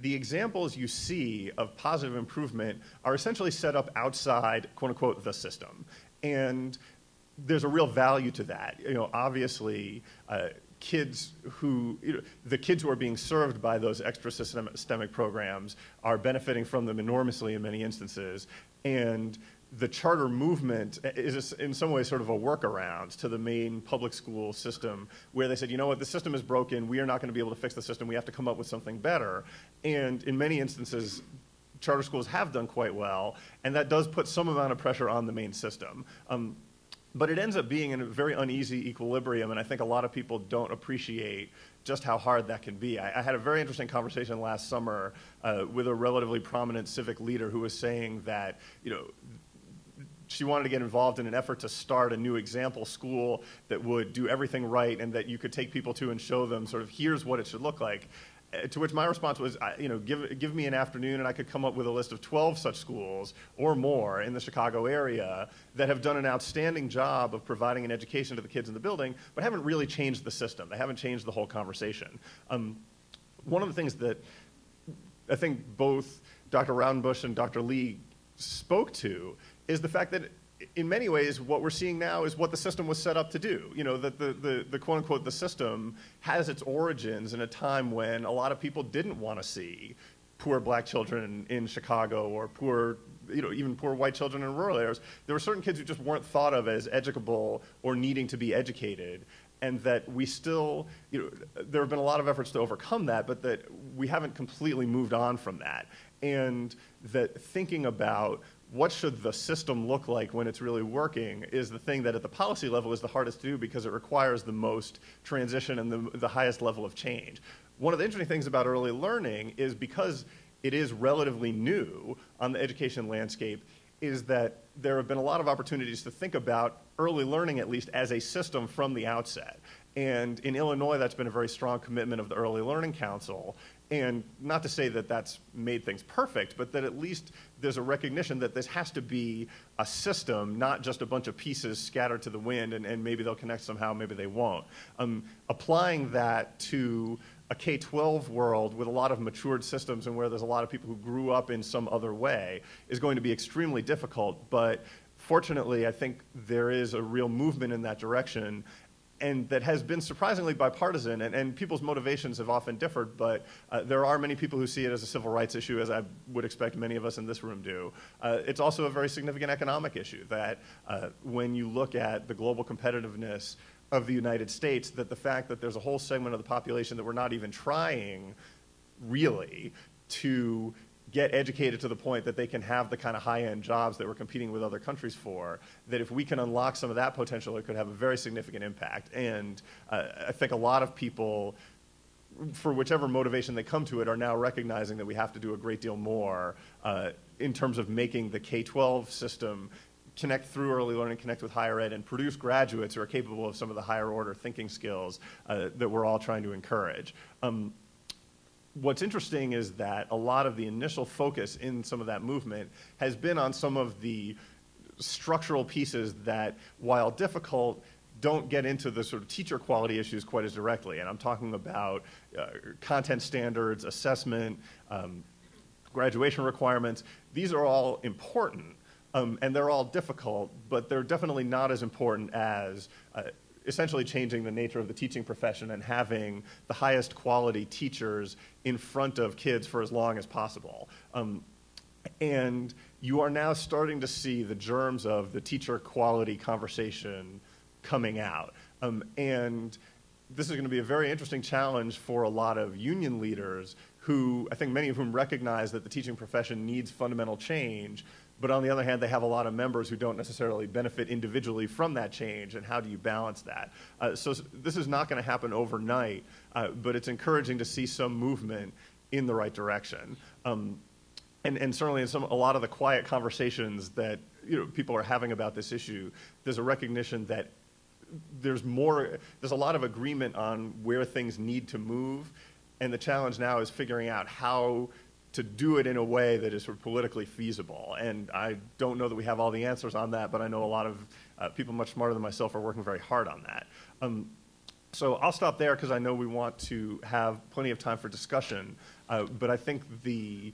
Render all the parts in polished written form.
the examples you see of positive improvement are essentially set up outside, quote unquote, the system. And there's a real value to that. Obviously, the kids who are being served by those extra systemic programs are benefiting from them enormously in many instances. And the charter movement is in some ways sort of a workaround to the main public school system, where they said, you know what, the system is broken, we are not going to be able to fix the system, we have to come up with something better. And in many instances, charter schools have done quite well, and that does put some amount of pressure on the main system. But it ends up being in a very uneasy equilibrium, and I think a lot of people don't appreciate just how hard that can be. I had a very interesting conversation last summer with a relatively prominent civic leader who was saying that, she wanted to get involved in an effort to start a new example school that would do everything right and that you could take people to and show them sort of, here's what it should look like. To which my response was, give me an afternoon and I could come up with a list of 12 such schools or more in the Chicago area that have done an outstanding job of providing an education to the kids in the building, but haven't really changed the system. They haven't changed the whole conversation. One of the things that I think both Dr. Raudenbush and Dr. Lee spoke to is the fact that in many ways, what we're seeing now is what the system was set up to do. That the quote-unquote the system has its origins in a time when a lot of people didn't want to see poor black children in Chicago or poor, even poor white children in rural areas. There were certain kids who just weren't thought of as educable or needing to be educated, and that we still, there have been a lot of efforts to overcome that, but that we haven't completely moved on from that. And that thinking about what should the system look like when it's really working is the thing that at the policy level is the hardest to do, because it requires the most transition and the highest level of change. One of the interesting things about early learning is, because it is relatively new on the education landscape, is that there have been a lot of opportunities to think about early learning, at least, as a system from the outset. And in Illinois, that's been a very strong commitment of the Early Learning Council. And not to say that that's made things perfect, but that at least there's a recognition that this has to be a system, not just a bunch of pieces scattered to the wind, and maybe they'll connect somehow, maybe they won't. Applying that to a K-12 world with a lot of matured systems and where there's a lot of people who grew up in some other way is going to be extremely difficult. But fortunately, I think there is a real movement in that direction, and that has been surprisingly bipartisan, and people's motivations have often differed, but there are many people who see it as a civil rights issue, as I would expect many of us in this room do. It's also a very significant economic issue, that when you look at the global competitiveness of the United States, that the fact that there's a whole segment of the population that we're not even trying, really, to get educated to the point that they can have the kind of high-end jobs that we're competing with other countries for, that if we can unlock some of that potential, it could have a very significant impact. And I think a lot of people, for whichever motivation they come to it, are now recognizing that we have to do a great deal more in terms of making the K-12 system connect through early learning, connect with higher ed, and produce graduates who are capable of some of the higher order thinking skills that we're all trying to encourage. What's interesting is that a lot of the initial focus in some of that movement has been on some of the structural pieces that, while difficult, don't get into the sort of teacher quality issues quite as directly. And I'm talking about content standards, assessment, graduation requirements. These are all important, and they're all difficult, but they're definitely not as important as essentially changing the nature of the teaching profession and having the highest quality teachers in front of kids for as long as possible. And you are now starting to see the germs of the teacher quality conversation coming out. And this is going to be a very interesting challenge for a lot of union leaders who, I think many of whom recognize that the teaching profession needs fundamental change, but on the other hand, they have a lot of members who don't necessarily benefit individually from that change, and how do you balance that? So this is not going to happen overnight, but it's encouraging to see some movement in the right direction. And certainly in a lot of the quiet conversations that people are having about this issue, there's a recognition that there's a lot of agreement on where things need to move, and the challenge now is figuring out how to do it in a way that is sort of politically feasible. And I don't know that we have all the answers on that, but I know a lot of people much smarter than myself are working very hard on that. So I'll stop there because I know we want to have plenty of time for discussion, but I think the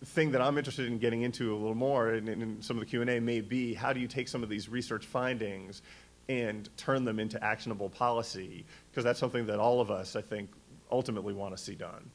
thing that I'm interested in getting into a little more in some of the Q&A may be, how do you take some of these research findings and turn them into actionable policy? Because that's something that all of us, I think, ultimately want to see done.